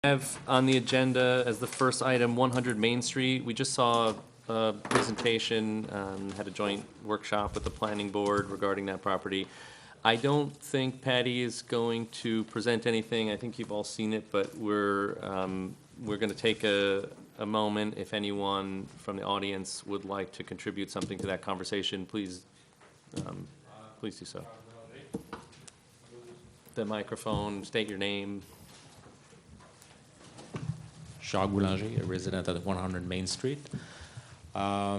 Have on the agenda as the first item 100 Main Street. We just saw a presentation, had a joint workshop with the planning board regarding that property. I don't think Patty is going to present anything. I think you've all seen it, but we're going to take a moment. If anyone from the audience would like to contribute something to that conversation, please do so. The microphone, state your name. Jacques Boulanger, a resident at 100 Main Street. I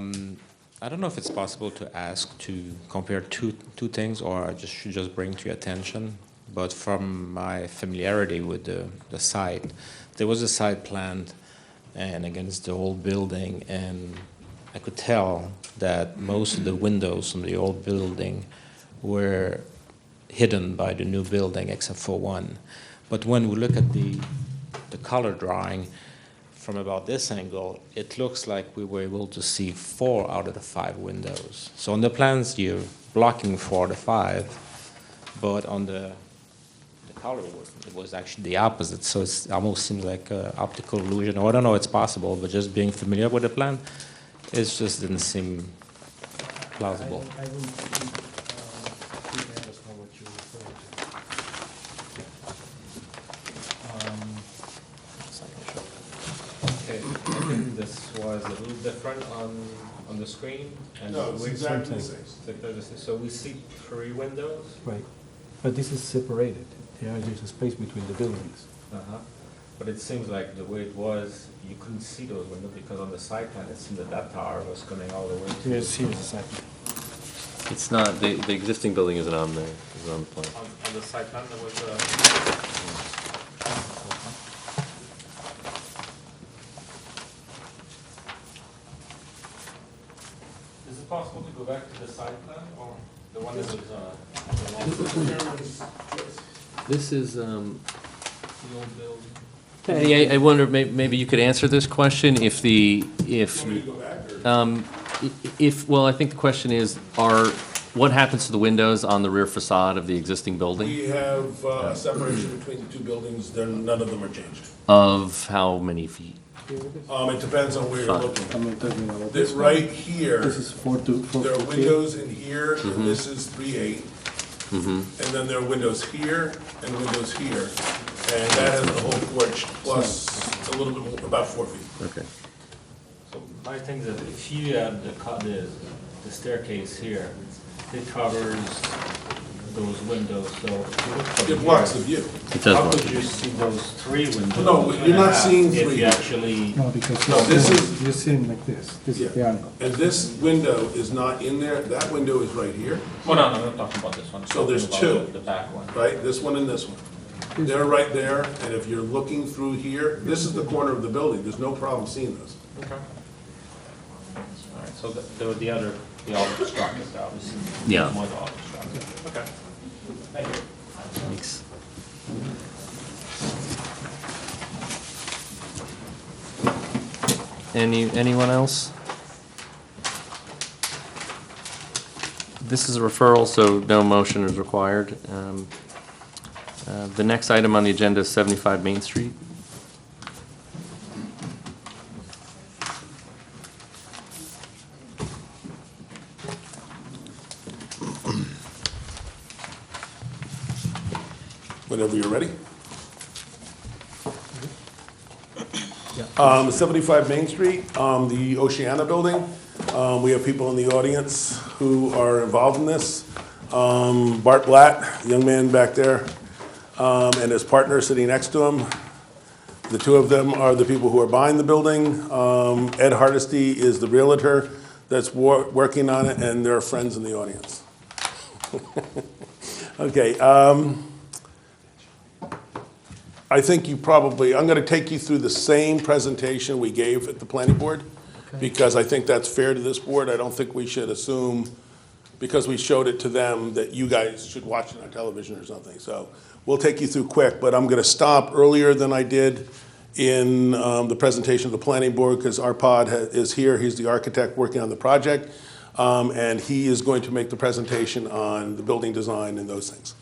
don't know if it's possible to ask to compare two things, or I should just bring to your attention. But from my familiarity with the site, there was a site planned, and against the old building, and I could tell that most of the windows from the old building were hidden by the new building, except for one. But when we look at the color drawing, from about this angle, it looks like we were able to see 4 out of the 5 windows. So on the plans, you're blocking 4 to 5, but on the color, it was actually the opposite. So it almost seems like an optical illusion. Or I don't know, it's possible, but just being familiar with the plan, it just didn't seem plausible. I don't think I understand what you're referring to. Okay, I think this was a little different on the screen. And No, it's exactly the same. So we see 3 windows. Right, but this is separated. There's a space between the buildings. But it seems like the way it was, you couldn't see those windows because on the side plan, it seemed that tower was coming all the way. Here's a second. It's not, the existing building isn't on there, is on the plan. On the side plan, there was Is it possible to go back to the side plan or the one that was, This is, the old building? Patty, I wonder, maybe you could answer this question, if well, I think the question is, what happens to the windows on the rear facade of the existing building? We have a separation between the 2 buildings, none of them are changed. Of how many feet? It depends on where you're looking. I'm talking about this one. Right here, This is 4 to 4. there are windows in here, and this is 3/8. And then there are windows here and windows here. And that has the whole porch, plus a little bit more, about 4 feet. Okay. So my thing is that if you have the staircase here, it covers those windows, so if you look from It blocks the here, view. It does how block could it. you see those 3 windows? No, you're not seeing If 3. you actually, No, because No, this is- you're seeing like this. This is the Yeah. angle. And this window is not in there, that window is right here, well, no, I'm not talking about this one. I'm So there's talking about 2. The back one. right? This one and this one. They're right there, and if you're looking through here, this is the corner of the building, there's no problem seeing this. Okay. All right, so the other structures, obviously. Yeah. More the other structures. Okay. Thank you. Thanks. Anyone else? This is a referral, so no motion is required. The next item on the agenda is 75 Main Street. Whenever you're ready. 75 Main Street, the Oceana Building. We have people in the audience who are involved in this. Bart Blatt, young man back there, and his partner sitting next to him. The 2 of them are the people who are buying the building. Ed Hardesty is the realtor that's working on it, and there are friends in the audience. Okay. I think I'm going to take you through the same presentation we gave at the planning board, because I think that's fair to this board. I don't think we should assume, because we showed it to them, that you guys should watch it on television or something. So we'll take you through quick, but I'm going to stop earlier than I did in the presentation of the planning board, because Arpad is here. He's the architect working on the project, and he is going to make the presentation on the building design and those things.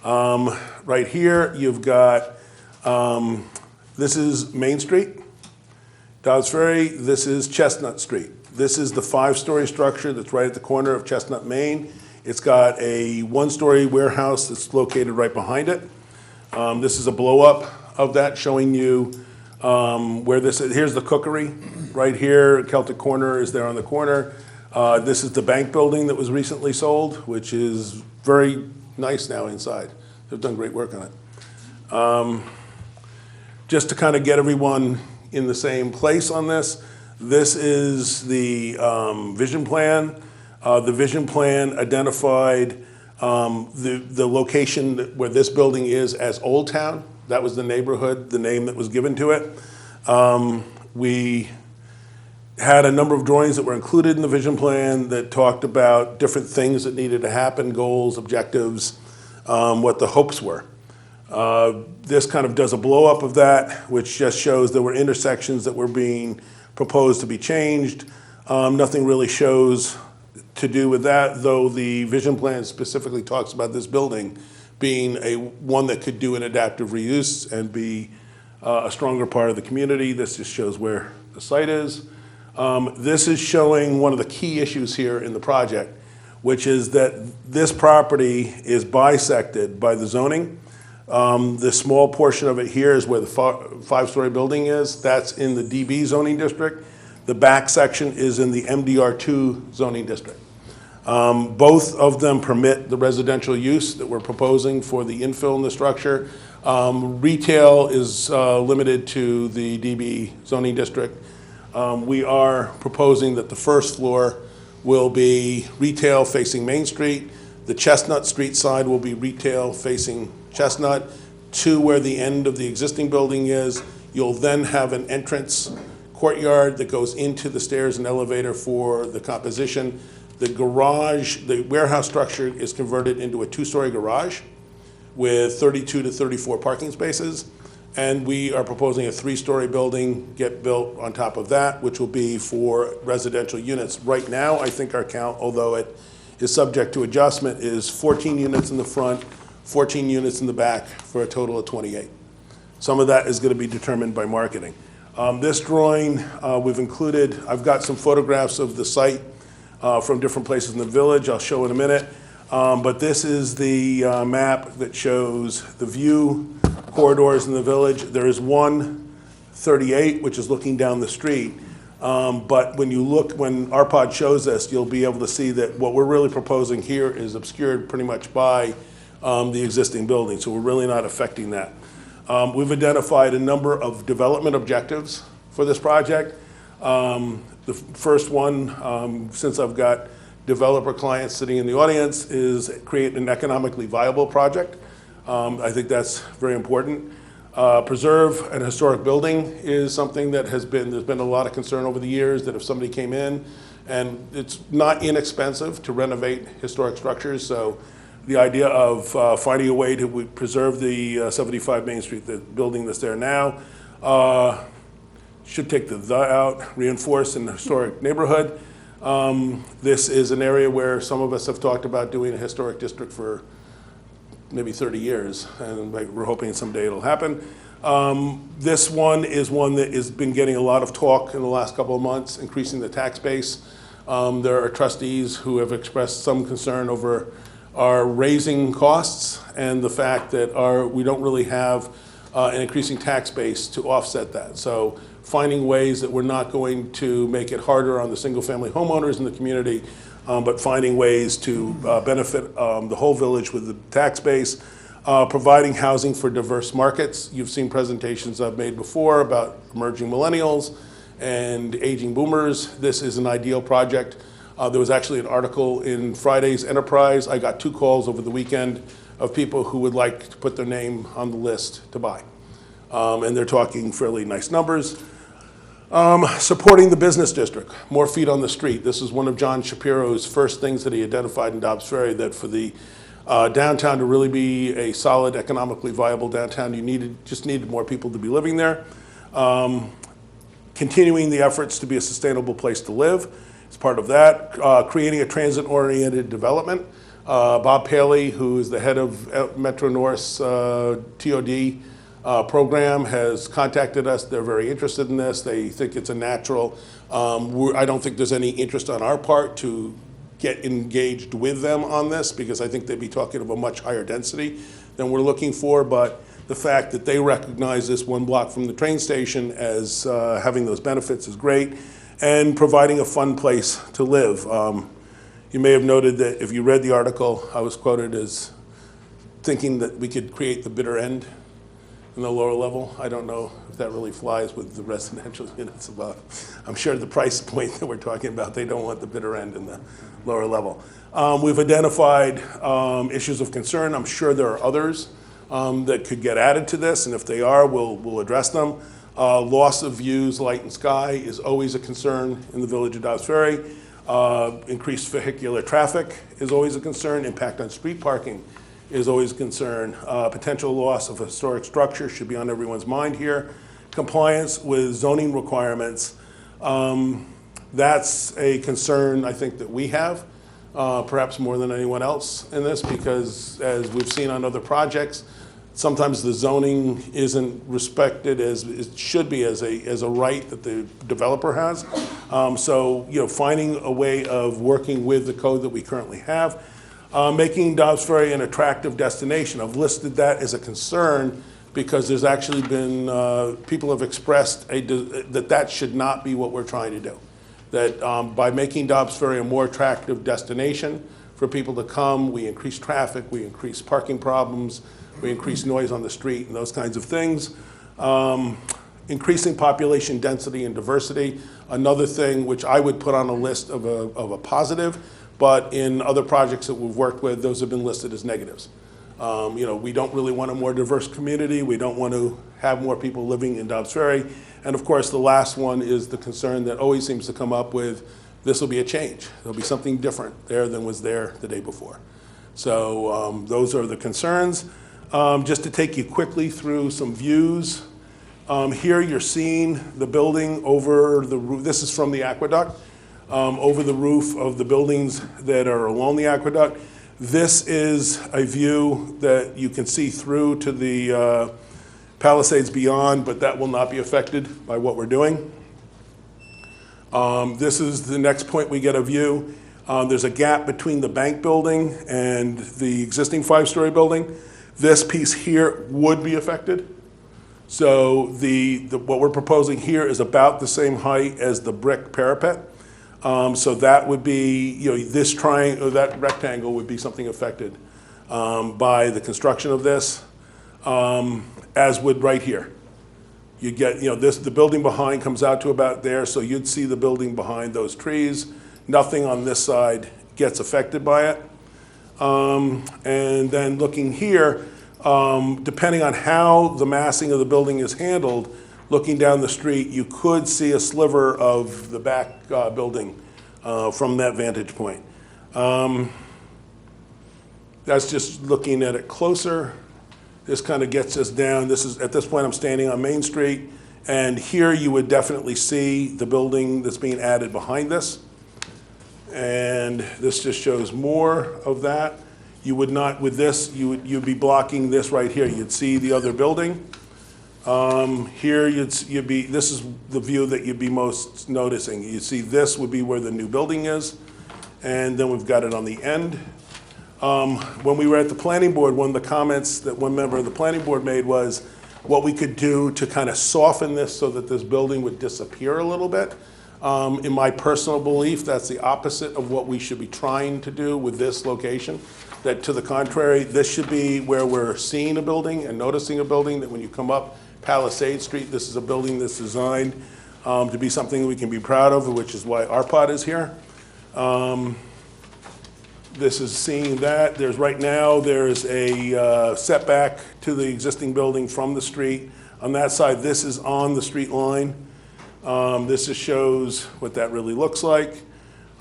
Right here, you've got This is Main Street. Dobbs Ferry, this is Chestnut Street. This is the 5-story structure that's right at the corner of Chestnut, Main. It's got a 1-story warehouse that's located right behind it. This is a blow-up of that, showing you where this is. Here's the cookery right here. Celtic Corner is there on the corner. This is the bank building that was recently sold, which is very nice now inside. They've done great work on it. Just to kind of get everyone in the same place on this, this is the vision plan. The vision plan identified the location where this building is as Old Town. That was the neighborhood, the name that was given to it. We had a number of drawings that were included in the vision plan that talked about different things that needed to happen, goals, objectives, what the hopes were. This kind of does a blow-up of that, which just shows there were intersections that were being proposed to be changed. Nothing really shows to do with that, though the vision plan specifically talks about this building being one that could do an adaptive reuse and be a stronger part of the community. This just shows where the site is. This is showing one of the key issues here in the project, which is that this property is bisected by the zoning. The small portion of it here is where the 5-story building is. That's in the DB zoning district. The back section is in the MDR2 zoning district. Both of them permit the residential use that we're proposing for the infill in the structure. Retail is limited to the DB zoning district. We are proposing that the first floor will be retail facing Main Street. The Chestnut Street side will be retail facing Chestnut to where the end of the existing building is. You'll then have an entrance courtyard that goes into the stairs and elevator for the composition. The garage, the warehouse structure is converted into a 2-story garage with 32 to 34 parking spaces. And we are proposing a 3-story building get built on top of that, which will be for residential units. Right now, I think our count, although it is subject to adjustment, is 14 units in the front, 14 units in the back, for a total of 28. Some of that is going to be determined by marketing. This drawing, we've included, I've got some photographs of the site from different places in the village. I'll show in a minute. But this is the map that shows the view corridors in the village. There is 138, which is looking down the street. But when you look, when AHRB shows this, you'll be able to see that what we're really proposing here is obscured pretty much by the existing building. So we're really not affecting that. We've identified a number of development objectives for this project. The first one, since I've got developer clients sitting in the audience, is create an economically viable project. I think that's very important. Preserve an historic building is something that there's been a lot of concern over the years that if somebody came in, and it's not inexpensive to renovate historic structures, so the idea of finding a way to preserve the 75 Main Street, the building that's there now, should take the out, reinforce an historic neighborhood. This is an area where some of us have talked about doing a historic district for maybe 30 years, and we're hoping someday it'll happen. This one is one that has been getting a lot of talk in the last couple of months, increasing the tax base. There are trustees who have expressed some concern over our raising costs and the fact that we don't really have an increasing tax base to offset that. So finding ways that we're not going to make it harder on the single-family homeowners in the community, but finding ways to benefit the whole village with the tax base, providing housing for diverse markets. You've seen presentations I've made before about emerging millennials and aging boomers. This is an ideal project. There was actually an article in Friday's Enterprise. I got 2 calls over the weekend of people who would like to put their name on the list to buy. And they're talking fairly nice numbers. Supporting the business district, more feet on the street. This is one of John Shapiro's first things that he identified in Dobbs Ferry, that for the downtown to really be a solid, economically viable downtown, you just needed more people to be living there. Continuing the efforts to be a sustainable place to live. As part of that, creating a transit-oriented development. Bob Paley, who is the head of Metro North's TOD, program has contacted us. They're very interested in this. They think it's a natural. I don't think there's any interest on our part to get engaged with them on this, because I think they'd be talking of a much higher density than we're looking for. But the fact that they recognize this one block from the train station as having those benefits is great, and providing a fun place to live. You may have noted that if you read the article, I was quoted as thinking that we could create the bitter end in the lower level. I don't know if that really flies with the residential units. I'm sure the price point that we're talking about, they don't want the bitter end in the lower level. We've identified issues of concern. I'm sure there are others that could get added to this, and if they are, we'll address them. Loss of views, light and sky is always a concern in the village of Dobbs Ferry. Increased vehicular traffic is always a concern. Impact on street parking is always a concern. Potential loss of historic structure should be on everyone's mind here. Compliance with zoning requirements, that's a concern I think that we have, perhaps more than anyone else in this, because as we've seen on other projects, sometimes the zoning isn't respected as it should be as a right that the developer has. So, finding a way of working with the code that we currently have. Making Dobbs Ferry an attractive destination. I've listed that as a concern because there's actually been, people have expressed that should not be what we're trying to do. That by making Dobbs Ferry a more attractive destination for people to come, we increase traffic, we increase parking problems, we increase noise on the street and those kinds of things. Increasing population density and diversity, another thing which I would put on a list of a positive, but in other projects that we've worked with, those have been listed as negatives. We don't really want a more diverse community. We don't want to have more people living in Dobbs Ferry. And of course, the last one is the concern that always seems to come up with, this will be a change. There'll be something different there than was there the day before. So those are the concerns. Just to take you quickly through some views. Here you're seeing the building over the roof. This is from the aqueduct. Over the roof of the buildings that are along the aqueduct. This is a view that you can see through to the Palisades beyond, but that will not be affected by what we're doing. This is the next point we get a view. There's a gap between the bank building and the existing 5-story building. This piece here would be affected. So what we're proposing here is about the same height as the brick parapet. So that would be, this triangle, that rectangle would be something affected by the construction of this, as would right here. You get, the building behind comes out to about there, so you'd see the building behind those trees. Nothing on this side gets affected by it. And then looking here, depending on how the massing of the building is handled, looking down the street, you could see a sliver of the back building from that vantage point. That's just looking at it closer. This kind of gets us down. At this point, I'm standing on Main Street, and here you would definitely see the building that's being added behind this. And this just shows more of that. You would not, with this, you'd be blocking this right here. You'd see the other building. Here you'd be, this is the view that you'd be most noticing. You see this would be where the new building is, and then we've got it on the end. When we were at the planning board, one of the comments that one member of the planning board made was what we could do to kind of soften this so that this building would disappear a little bit. In my personal belief, that's the opposite of what we should be trying to do with this location. That to the contrary, this should be where we're seeing a building and noticing a building, that when you come up Palisade Street, this is a building that's designed to be something we can be proud of, which is why ARPOD is here. This is seeing that. Right now, there's a setback to the existing building from the street. On that side, this is on the street line. This just shows what that really looks like.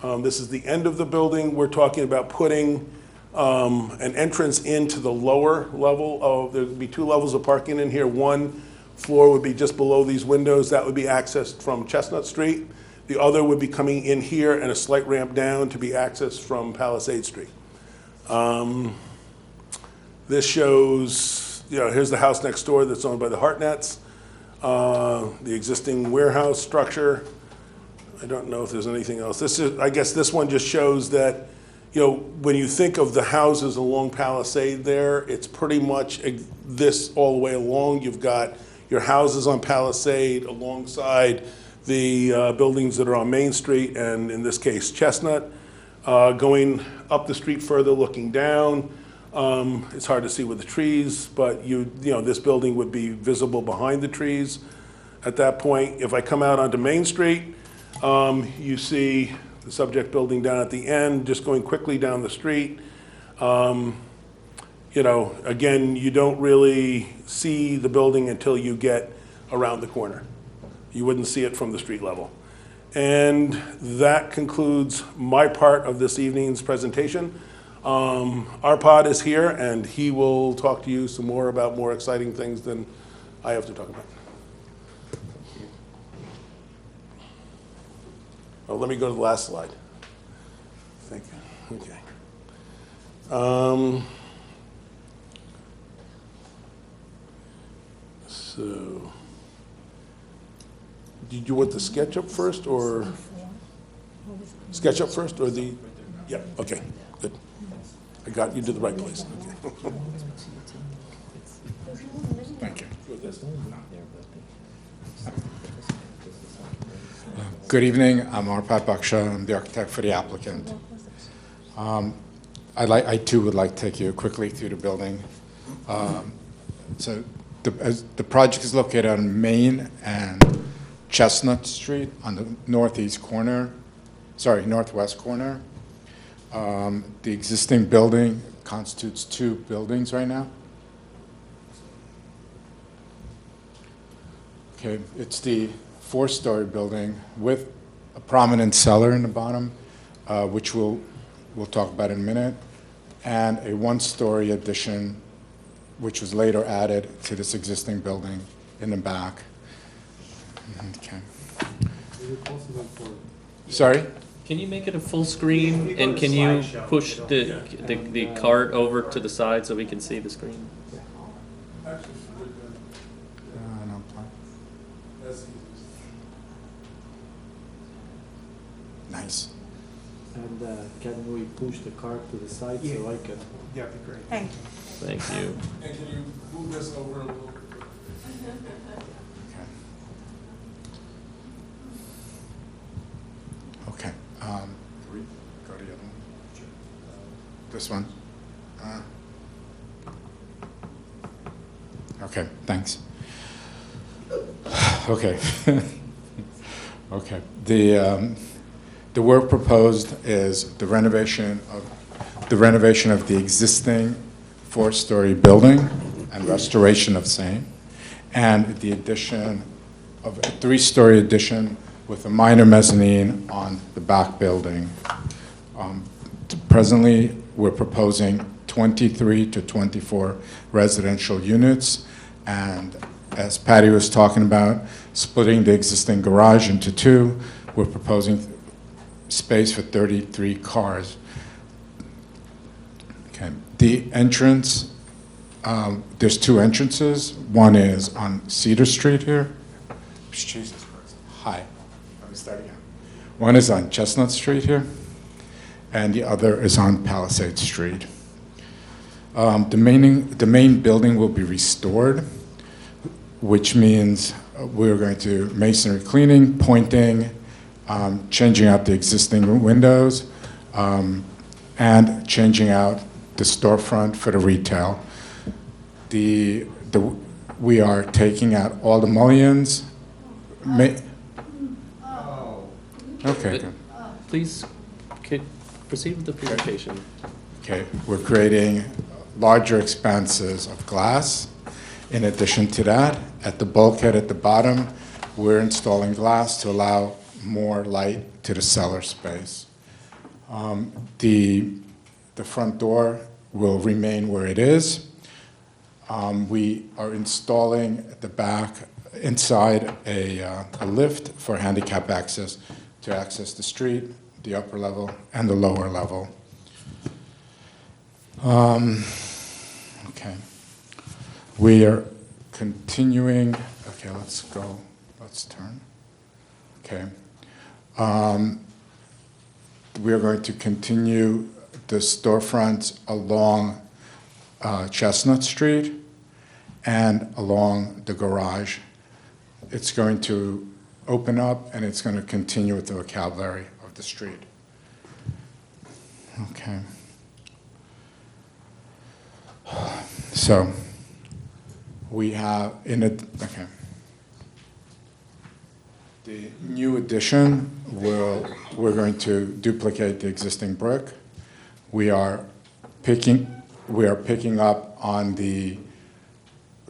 This is the end of the building. We're talking about putting an entrance into the lower level. There'd be 2 levels of parking in here. One floor would be just below these windows. That would be accessed from Chestnut Street. The other would be coming in here and a slight ramp down to be accessed from Palisade Street. This shows here's the house next door that's owned by the Hartnets, the existing warehouse structure. I don't know if there's anything else. I guess this one just shows that, when you think of the houses along Palisade there, it's pretty much this all the way along. You've got your houses on Palisade alongside the buildings that are on Main Street, and in this case, Chestnut. Going up the street further, looking down, it's hard to see with the trees, but this building would be visible behind the trees at that point. If I come out onto Main Street, you see the subject building down at the end, just going quickly down the street. Again, you don't really see the building until you get around the corner. You wouldn't see it from the street level. And that concludes my part of this evening's presentation. Arpad is here, and he will talk to you some more about more exciting things than I have to talk about. Oh, let me go to the last slide. Thank you. Okay. So, did you want the sketch up first, or sketch up first, or the? Yeah. Okay. Good. I got you to the right place. Okay. Thank you. Good evening. I'm Arpad Baksha. I'm the architect for the applicant. I too would like to take you quickly through the building. So the project is located on Main and Chestnut Street on the northwest corner. The existing building constitutes two buildings right now. Okay, it's the four-story building with a prominent cellar in the bottom, which we'll talk about in a minute, and a one-story addition, which was later added to this existing building in the back. Okay. Sorry? Can you make it a full screen, and can you push the cart over to the side so we can see the screen? Nice. And can we push the cart to the side so I can? Yeah, that'd be great. Thank you. Thank you. And can you move this over a little bit? Okay. Can we go to the other one? This one? Okay, thanks. Okay. Okay. The work proposed is the renovation of the existing four-story building and restoration of same, and the addition of a three-story addition with a minor mezzanine on the back building. Presently, we're proposing 23 to 24 residential units, and as Patty was talking about, splitting the existing garage into two, we're proposing space for 33 cars. Okay. The entrance, there's two entrances. One is on Cedar Street here. Jesus Christ. Hi. Let me start again. One is on Chestnut Street here, and the other is on Palisade Street. The main building will be restored, which means we're going to masonry cleaning, pointing, changing out the existing windows, and changing out the storefront for the retail. We are taking out all the mullions. Okay. Good. Please proceed with the presentation. Okay, we're creating larger expanses of glass. In addition to that, at the bulkhead at the bottom, we're installing glass to allow more light to the cellar space. The front door will remain where it is. We are installing at the back, inside, a lift for handicap access to access the street, the upper level, and the lower level. Okay. We are continuing, okay, let's turn. Okay. We are going to continue the storefronts along Chestnut Street and along the garage. It's going to open up and it's going to continue with the vocabulary of the street. Okay. So we have okay. The new addition we're going to duplicate the existing brick. We are picking up on the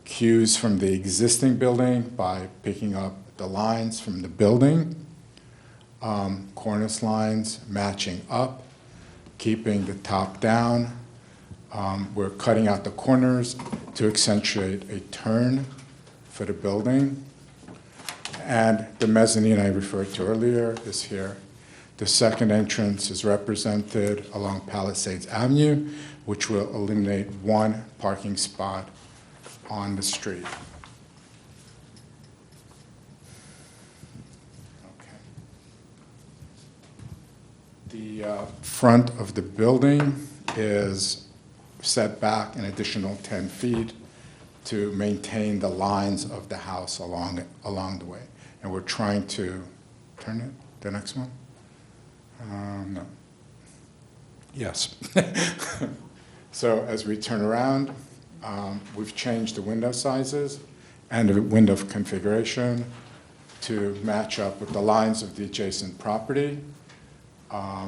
cues from the existing building by picking up the lines from the building, cornice lines matching up, keeping the top down. We're cutting out the corners to accentuate a turn for the building. And the mezzanine I referred to earlier is here. The second entrance is represented along Palisades Avenue, which will eliminate one parking spot on the street. Okay. The front of the building is set back an additional 10 feet to maintain the lines of the house along the way. And we're trying to turn it, the next one? No. Yes. So as we turn around, we've changed the window sizes and the window configuration to match up with the lines of the adjacent property.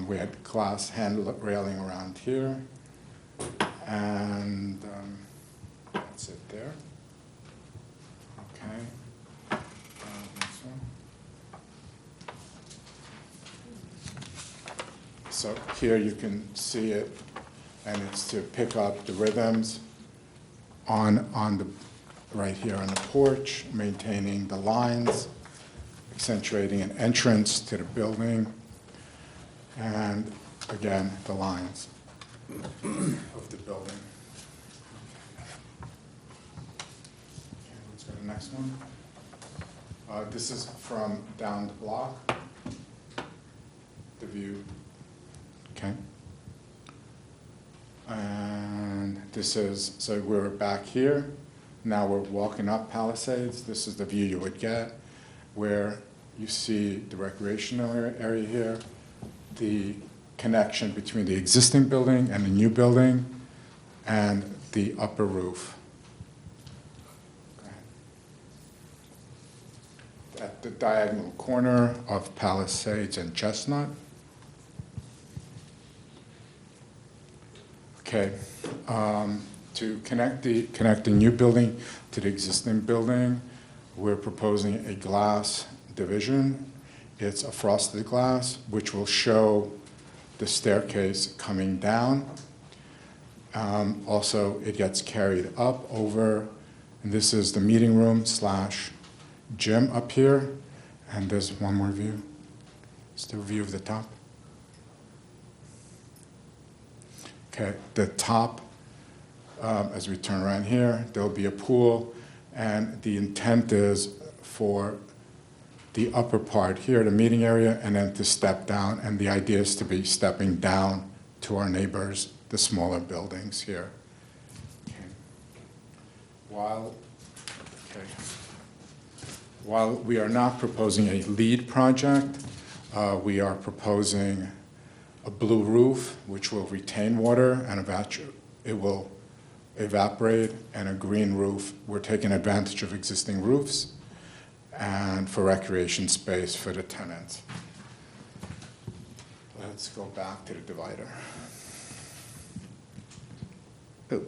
We had glass hand railing around here, and that's it there. Okay. Next one. So here you can see it, and it's to pick up the rhythms on the right here on the porch, maintaining the lines, accentuating an entrance to the building, and again the lines of the building. Okay, let's go to the next one. This is from down the block, the view. Okay. And this is, so we're back here. Now we're walking up Palisades. This is the view you would get, where you see the recreational area here, the connection between the existing building and the new building, and the upper roof. At the diagonal corner of Palisades and Chestnut. Okay, to connect the new building to the existing building, we're proposing a glass division. It's a frosted glass, which will show the staircase coming down. Also, it gets carried up over, and this is the meeting room / gym up here, and there's one more view. It's the view of the top. Okay, the top, as we turn around here, there'll be a pool, and the intent is for the upper part here, the meeting area, and then to step down, and the idea is to be stepping down to our neighbors, the smaller buildings here. Okay. While we are not proposing a lead project, we are proposing a blue roof, which will retain water and it will evaporate, and a green roof. We're taking advantage of existing roofs and for recreation space for the tenants. Let's go back to the divider. Ooh.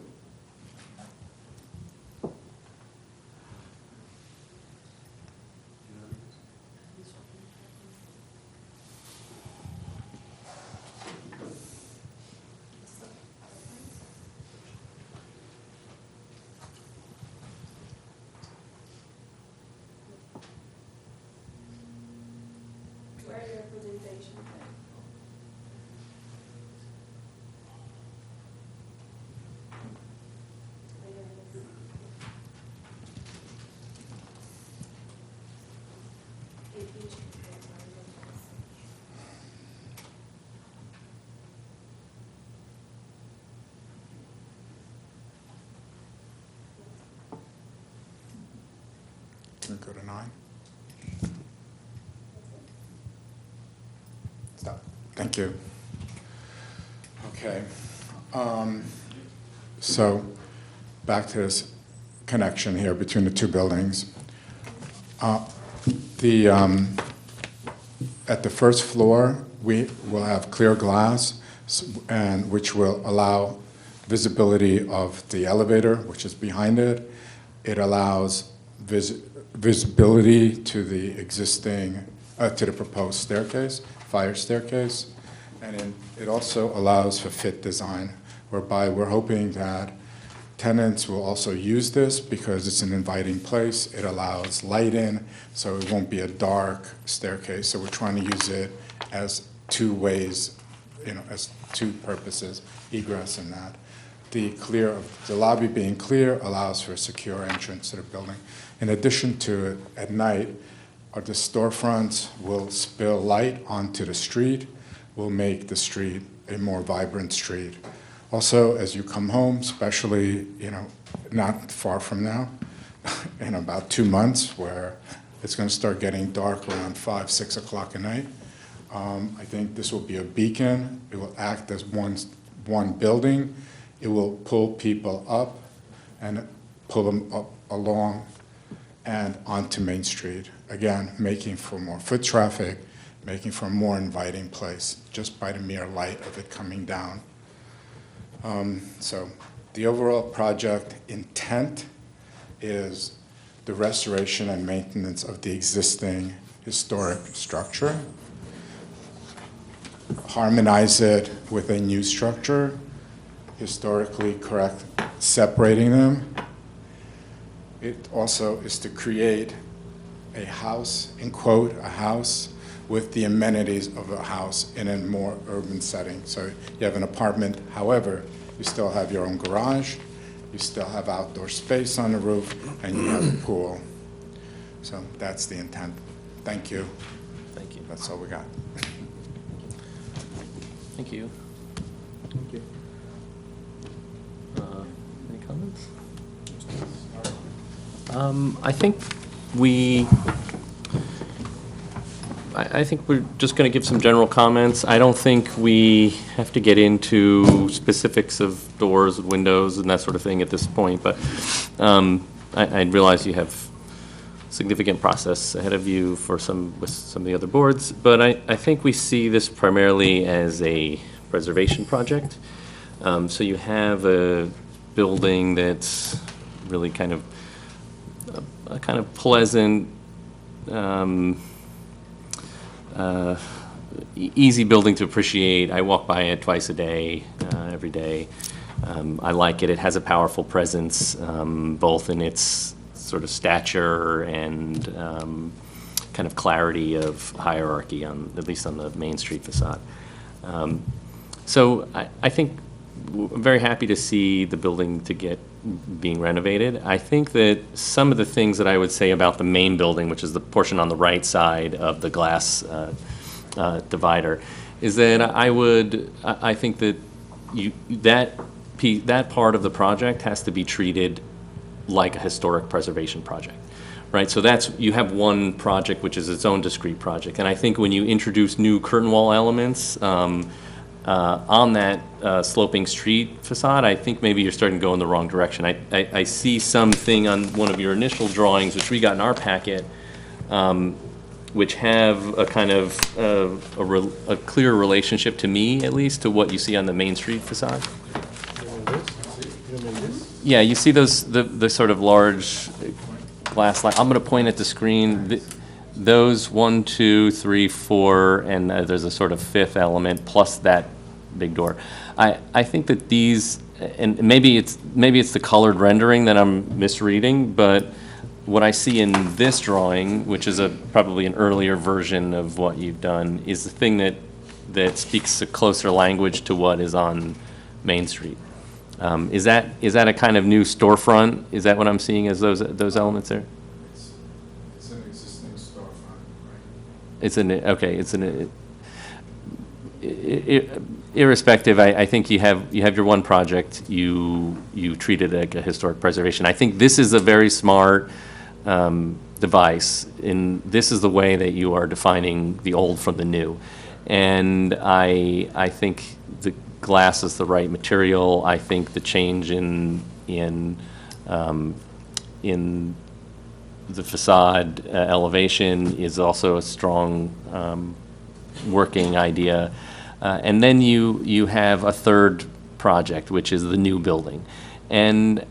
Can we go to 9? Stop. Thank you. Okay. So back to this connection here between the two buildings. At the first floor, we will have clear glass, and which will allow visibility of the elevator, which is behind it. It allows visibility to the existing, to the proposed staircase, fire staircase, and it also allows for fit design, whereby we're hoping that tenants will also use this because it's an inviting place. It allows light in, so it won't be a dark staircase. So we're trying to use it as two ways, as two purposes, egress and that. The lobby being clear allows for a secure entrance to the building. In addition to it, at night, the storefronts will spill light onto the street, will make the street a more vibrant street. Also, as you come home, especially, not far from now, in about 2 months, where it's going to start getting dark around 5, 6 o'clock at night, I think this will be a beacon. It will act as one building. It will pull people up and pull them up along and onto Main Street. Again, making for more foot traffic, making for a more inviting place, just by the mere light of it coming down. So the overall project intent is the restoration and maintenance of the existing historic structure, harmonize it with a new structure, historically correct, separating them. It also is to create a house, in quote, a house with the amenities of a house in a more urban setting. So you have an apartment, however, you still have your own garage, you still have outdoor space on the roof, and you have a pool. So that's the intent. Thank you. Thank you. That's all we got. Thank you. Thank you. Any comments? I think we're just going to give some general comments. I don't think we have to get into specifics of doors, windows, and that sort of thing at this point, but I realize you have significant process ahead of you with some of the other boards, but I think we see this primarily as a preservation project. So you have a building that's really kind of a kind of pleasant, easy building to appreciate. I walk by it twice a day, every day. I like it. It has a powerful presence, both in its sort of stature and kind of clarity of hierarchy, at least on the Main Street facade. So I think I'm very happy to see the building being renovated. I think that some of the things that I would say about the main building, which is the portion on the right side of the glass divider, is that I think that that part of the project has to be treated like a historic preservation project, right? So you have one project which is its own discrete project, and I think when you introduce new curtain wall elements on that sloping street facade, I think maybe you're starting to go in the wrong direction. I see something on one of your initial drawings, which we got in our packet, which have a kind of a clear relationship, to me at least, to what you see on the Main Street facade. Yeah, you see the sort of large glass line. I'm going to point at the screen. Those 1, 2, 3, 4, and there's a sort of fifth element plus that big door. I think that these, and maybe it's the colored rendering that I'm misreading, but what I see in this drawing, which is probably an earlier version of what you've done, is the thing that speaks a closer language to what is on Main Street. Is that a kind of new storefront? Is that what I'm seeing as those elements there? It's an existing storefront, irrespective, I think you have your one project, you treat it like a historic preservation. I think this is a very smart device, and this is the way that you are defining the old from the new. And I think the glass is the right material. I think the change in the facade elevation is also a strong working idea. And then you have a third project, which is the new building. And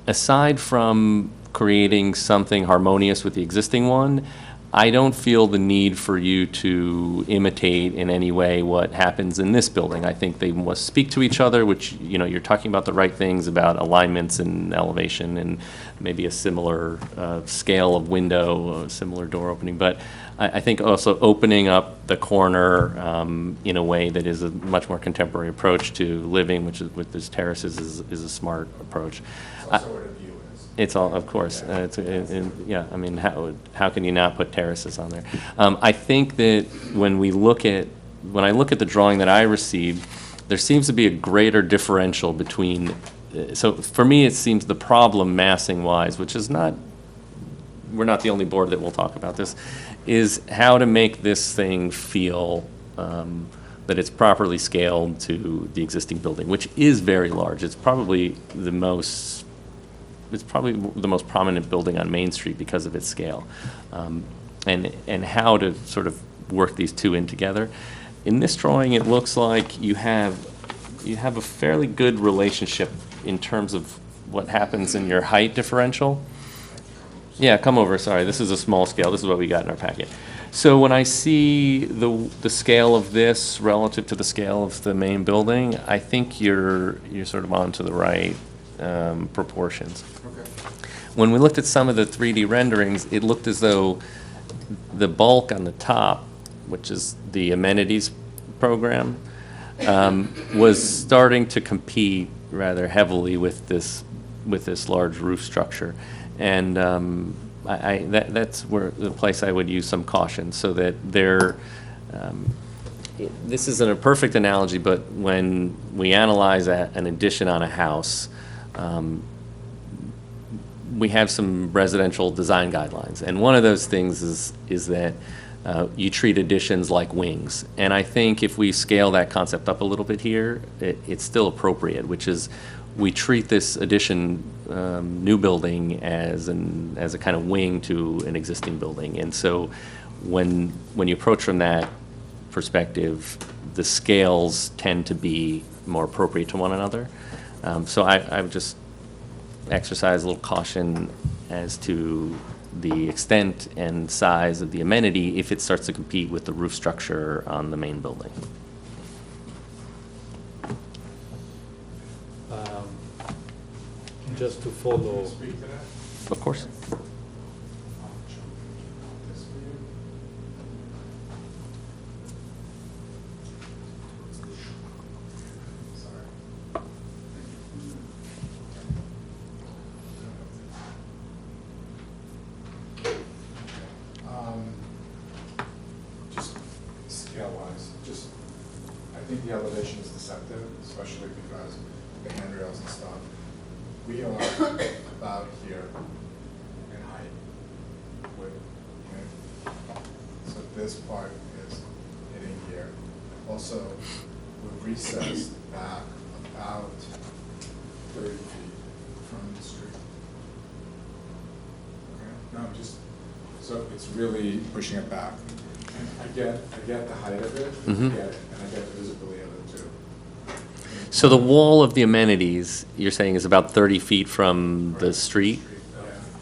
aside from creating something harmonious with the existing one, I don't feel the need for you to imitate in any way what happens in this building. I think they must speak to each other, which, you're talking about the right things about alignments and elevation and maybe a similar scale of window, a similar door opening. But I think also opening up the corner in a way that is a much more contemporary approach to living, which is with these terraces, is a smart approach. It's all, of course. Yeah, I mean, how can you not put terraces on there? I think that when I look at the drawing that I received, there seems to be a greater differential between. So for me, it seems the problem massing-wise, which is not, we're not the only board that will talk about this, is how to make this thing feel that it's properly scaled to the existing building, which is very large. It's probably the most prominent building on Main Street because of its scale, and how to sort of work these two in together. In this drawing, it looks like you have a fairly good relationship in terms of what happens in your height differential. Yeah, come over, sorry, this is a small scale, this is what we got in our packet. So when I see the scale of this relative to the scale of the main building, I think you're sort of onto the right proportions. Okay. When we looked at some of the 3D renderings, it looked as though the bulk on the top, which is the amenities program, was starting to compete rather heavily with this large roof structure. And that's where the place I would use some caution, so that this isn't a perfect analogy, but when we analyze an addition on a house, we have some residential design guidelines. And one of those things is that you treat additions like wings. And I think if we scale that concept up a little bit here, it's still appropriate, which is we treat this addition, new building as a kind of wing to an existing building. And so when you approach from that perspective, the scales tend to be more appropriate to one another. So I would just exercise a little caution as to the extent and size of the amenity if it starts to compete with the roof structure on the main building. Just to follow. Of course. Just scale-wise, I think the elevation is deceptive, especially because the handrails and stuff. We are about here in height with, so this part is hitting here. Also, we're recessed back about 30 feet from the street. Okay, no, so it's really pushing it back. And I get the height of it, Mhm. and I get the visibility of it too. So the wall of the amenities, you're saying, is about 30 feet from the street?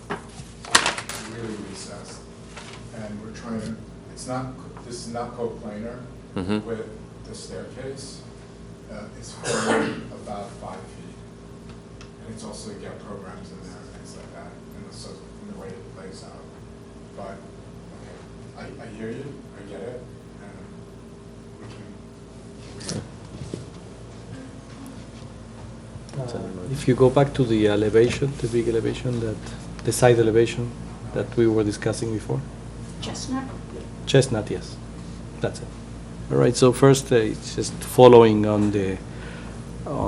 Yeah. Really recessed. And we're trying to, this is not coplanar Mhm. with the staircase. It's forward about 5 feet. And it's also, you get programs in there and things like that, and so in the way it plays out. But, okay, I hear you, I get it, and we can. If you go back to the elevation, the big elevation, the side elevation that we were discussing before. Chestnut? Chestnut, yes. That's it. All right, so first, it's just following on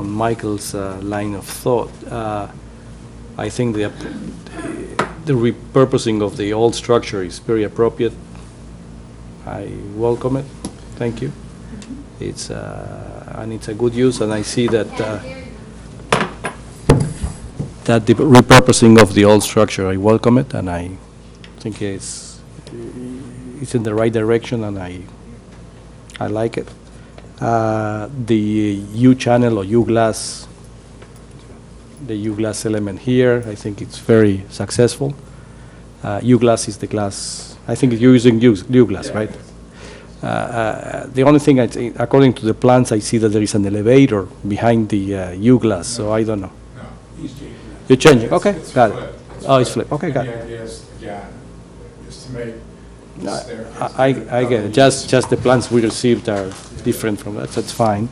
Michael's line of thought. I think the repurposing of the old structure is very appropriate. I welcome it. Thank you. It's and it's a good use, and I see that that the repurposing of the old structure, I welcome it, and I think it's in the right direction, and I like it. The U-channel or U-glass, the U-glass element here, I think it's very successful. U-glass is the glass, I think you're using U-glass, right? The only thing, according to the plans, I see that there is an elevator behind the U-glass, so I don't know. No, he's changing that. You're changing, okay, It's got it. flipped. Oh, it's flipped, okay, And got the it. idea is, again, is to make the No, staircase. I get it, just the plans we received are different from that, so that's fine.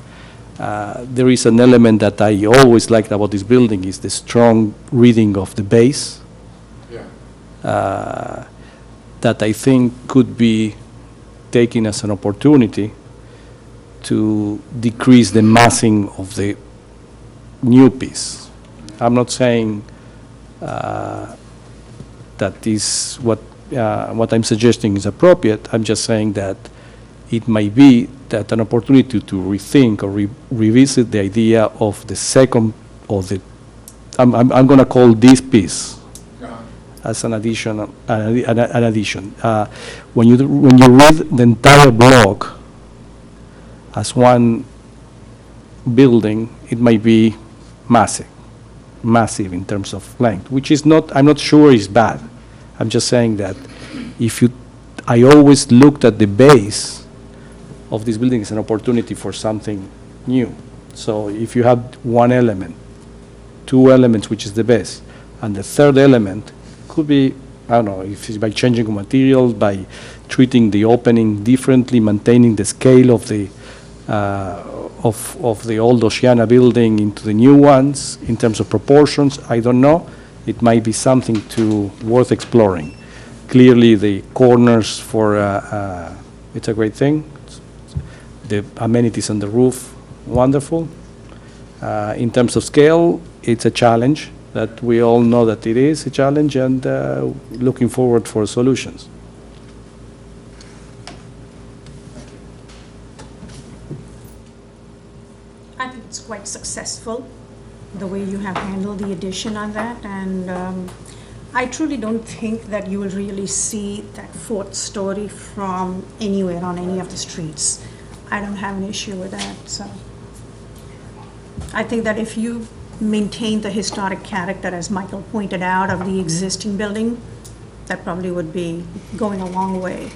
There is an element that I always liked about this building is the strong reading of the base Yeah, that I think could be taken as an opportunity to decrease the massing of the new piece. I'm not saying that is what I'm suggesting is appropriate. I'm just saying that it might be that an opportunity to rethink or revisit the idea of the second, or the, I'm going to call this piece as an addition. An addition. When you read the entire block as one building, it might be massive in terms of length, which is not. I'm not sure is bad. I'm just saying that I always looked at the base of this building as an opportunity for something new. So if you have one element, two elements, which is the base, and the third element could be, I don't know, if it's by changing materials, by treating the opening differently, maintaining the scale of the old Oceana building into the new ones in terms of proportions, I don't know. It might be something worth exploring. Clearly, the corners it's a great thing. The amenities on the roof, wonderful. In terms of scale, it's a challenge that we all know that it is a challenge, and looking forward for solutions. I think it's quite successful, the way you have handled the addition on that, and I truly don't think that you will really see that fourth story from anywhere on any of the streets. I don't have an issue with that, so. I think that if you maintain the historic character, as Michael pointed out, of the existing building, that probably would be going a long way.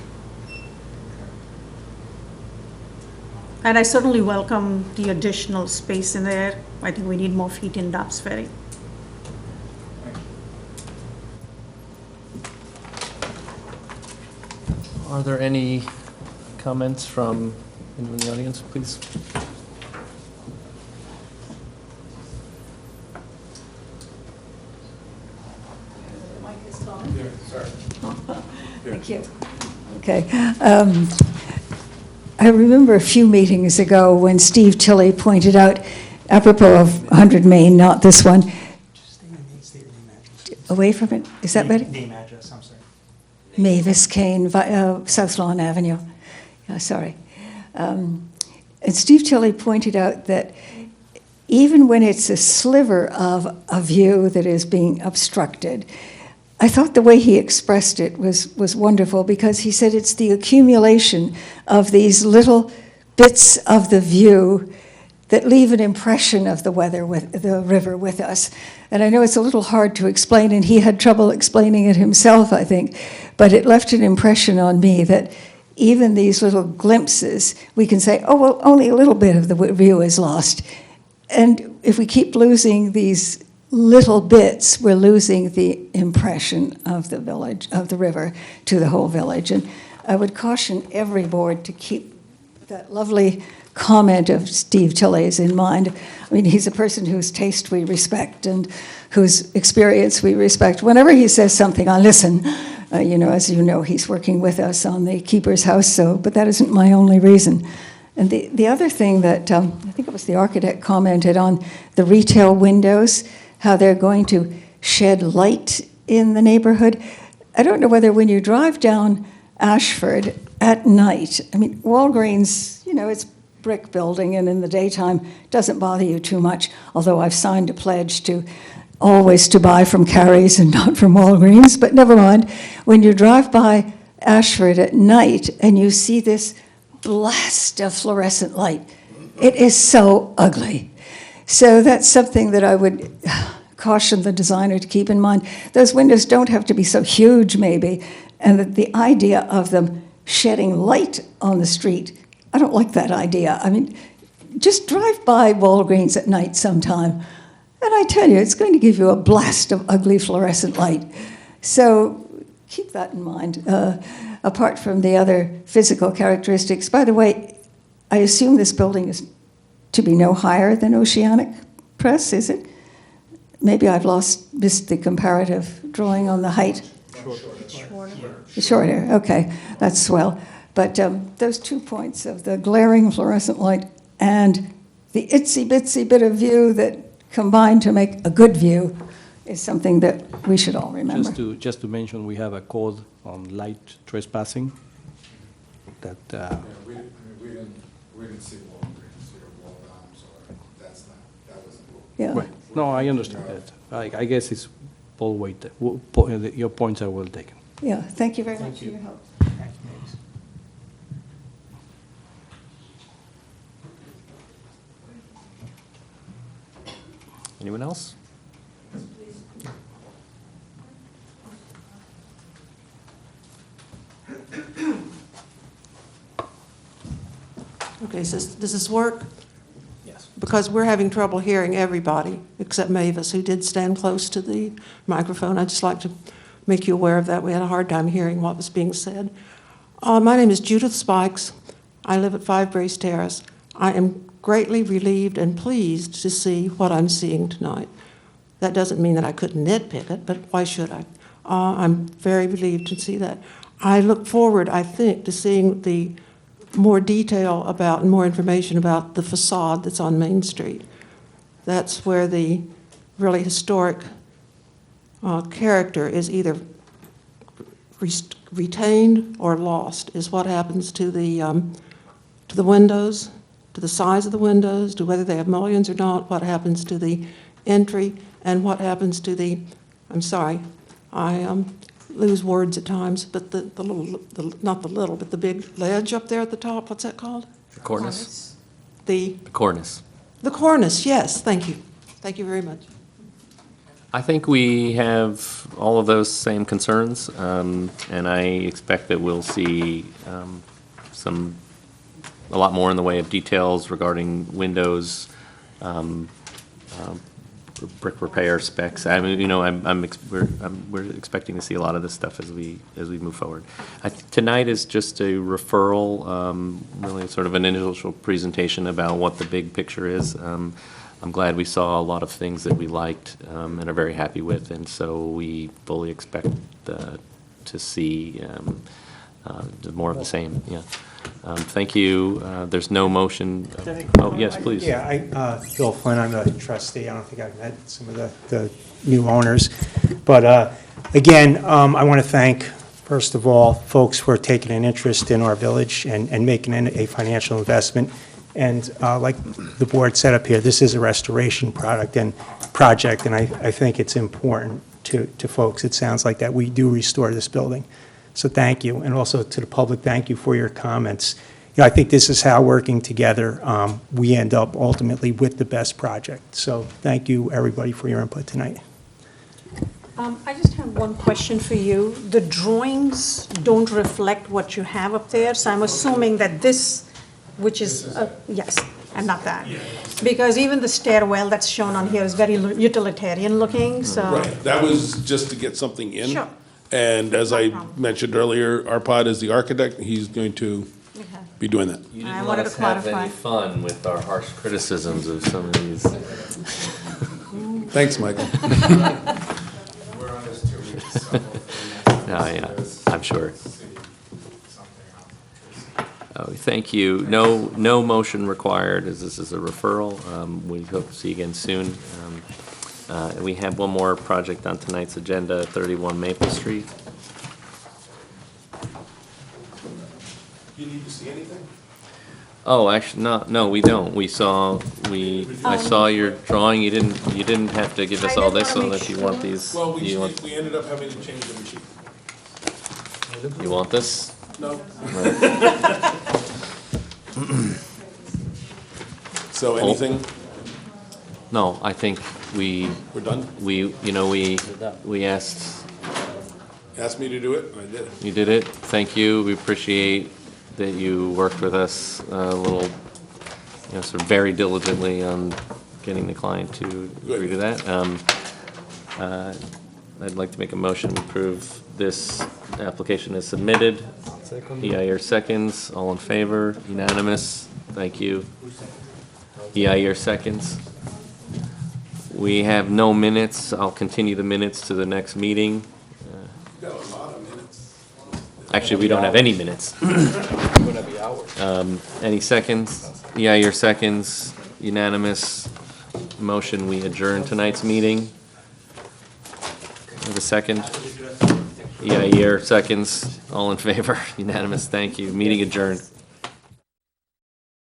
And I certainly welcome the additional space in there. I think we need more feet in Dobbs Ferry. Are there any comments from anyone in the audience, please? Thank you. Okay. I remember a few meetings ago when Steve Tilley pointed out, apropos of 100 Main, not this one. Just state your name, address. Away from it, is that better? Name, address, I'm sorry. Mavis Kane, South Lawn Avenue. Sorry. And Steve Tilley pointed out that even when it's a sliver of a view that is being obstructed, I thought the way he expressed it was wonderful, because he said it's the accumulation of these little bits of the view that leave an impression of the river with us. And I know it's a little hard to explain, and he had trouble explaining it himself, I think, but it left an impression on me that even these little glimpses, we can say, oh, well, only a little bit of the view is lost. And if we keep losing these little bits, we're losing the impression of the village, of the river, to the whole village. And I would caution every board to keep that lovely comment of Steve Tilley's in mind. I mean, he's a person whose taste we respect and whose experience we respect. Whenever he says something, I listen, As you know, he's working with us on the Keeper's House, but that isn't my only reason. And the other thing that I think it was the architect commented on, the retail windows, how they're going to shed light in the neighborhood. I don't know whether when you drive down Ashford at night, I mean, Walgreens, it's brick building, and in the daytime doesn't bother you too much, although I've signed a pledge to always to buy from Carrie's and not from Walgreens, but never mind. When you drive by Ashford at night and you see this blast of fluorescent light, it is so ugly. So that's something that I would caution the designer to keep in mind. Those windows don't have to be so huge, maybe, and that the idea of them shedding light on the street, I don't like that idea. I mean, just drive by Walgreens at night sometime, and I tell you, it's going to give you a blast of ugly fluorescent light. So keep that in mind, apart from the other physical characteristics. By the way, I assume this building is to be no higher than Oceanic Press, is it? Maybe I've missed the comparative drawing on the height. Shorter, okay, that's swell. But those 2 points of the glaring fluorescent light and the itsy-bitsy bit of view that combine to make a good view is something that we should all remember. Just to mention, we have a code on light trespassing that, We didn't see Walgreens or Walmart, so that wasn't. Yeah. right. No, I understand that. I guess it's all weight, your points are well taken. Yeah, thank you very much for your help. Thank you, ladies. Anyone else? Okay, so does this work? Yes. Because we're having trouble hearing everybody except Mavis, who did stand close to the microphone. I'd just like to make you aware of that. We had a hard time hearing what was being said. My name is Judith Spikes. I live at 5 Brace Terrace. I am greatly relieved and pleased to see what I'm seeing tonight. That doesn't mean that I couldn't nitpick it, but why should I? I'm very relieved to see that. I look forward, I think, to seeing the more detail about and more information about the facade that's on Main Street. That's where the really historic character is either retained or lost, is what happens to the windows, to the size of the windows, to whether they have mullions or not, what happens to the entry, and what happens to the, I'm sorry, I lose words at times, but the little, not the little, but the big ledge up there at the top, what's that called? The cornice? The Cornice. cornice, yes, thank you. Thank you very much. I think we have all of those same concerns, and I expect that we'll see a lot more in the way of details regarding windows, brick repair specs. I mean, we're expecting to see a lot of this stuff as we move forward. Tonight is just a referral, really sort of an initial presentation about what the big picture is. I'm glad we saw a lot of things that we liked and are very happy with, and so we fully expect to see more of the same. Yeah. Thank you. There's no motion. Oh, yes, please. Yeah, Bill Flynn, I'm the trustee. I don't think I've met some of the new owners. But again, I want to thank, first of all, folks for taking an interest in our village and making a financial investment. And like the board set up here, this is a restoration project, and I think it's important to folks. It sounds like that we do restore this building. So thank you. And also to the public, thank you for your comments. I think this is how, working together, we end up ultimately with the best project. So thank you, everybody, for your input tonight. I just have one question for you. The drawings don't reflect what you have up there, so I'm assuming that this, which is, yes, and not that. Because even the stairwell that's shown on here is very utilitarian looking, so. Right, that was just to get something in. Sure. And as I problem. mentioned earlier, Arpad is the architect, he's going to be doing that. You I didn't wanted let us to have clarify. any fun with our harsh criticisms of some of these. Thanks, Michael. We're on this 2 weeks. Oh, yeah, There's I'm sure. city something else. Oh, thank you. No motion required, as this is a referral. We hope to see you again soon. We have one more project on tonight's agenda, 31 Maple Street. You need to see anything? Oh, actually, no, we don't. I saw your drawing. You didn't have to give us I all just this wanna make unless you want sure. these. Well, You want, we ended up having to change the machine. you want this? No? So anything, No, I think we we're done? asked, Asked me to do it, and I did it. you did it. Thank you. We appreciate that you worked with us a little, sort of very diligently on getting the client to agree to that. I'd like to make a motion to approve this application as submitted. EIR seconds, all in favor, unanimous, thank you. EIR seconds. We have no minutes, I'll continue the minutes to the next meeting. Got a lot of minutes. Actually, we don't have any minutes. Any seconds? EIR seconds, unanimous, motion, we adjourn tonight's meeting. Have a second? EIR seconds, all in favor, unanimous, thank you, meeting adjourned.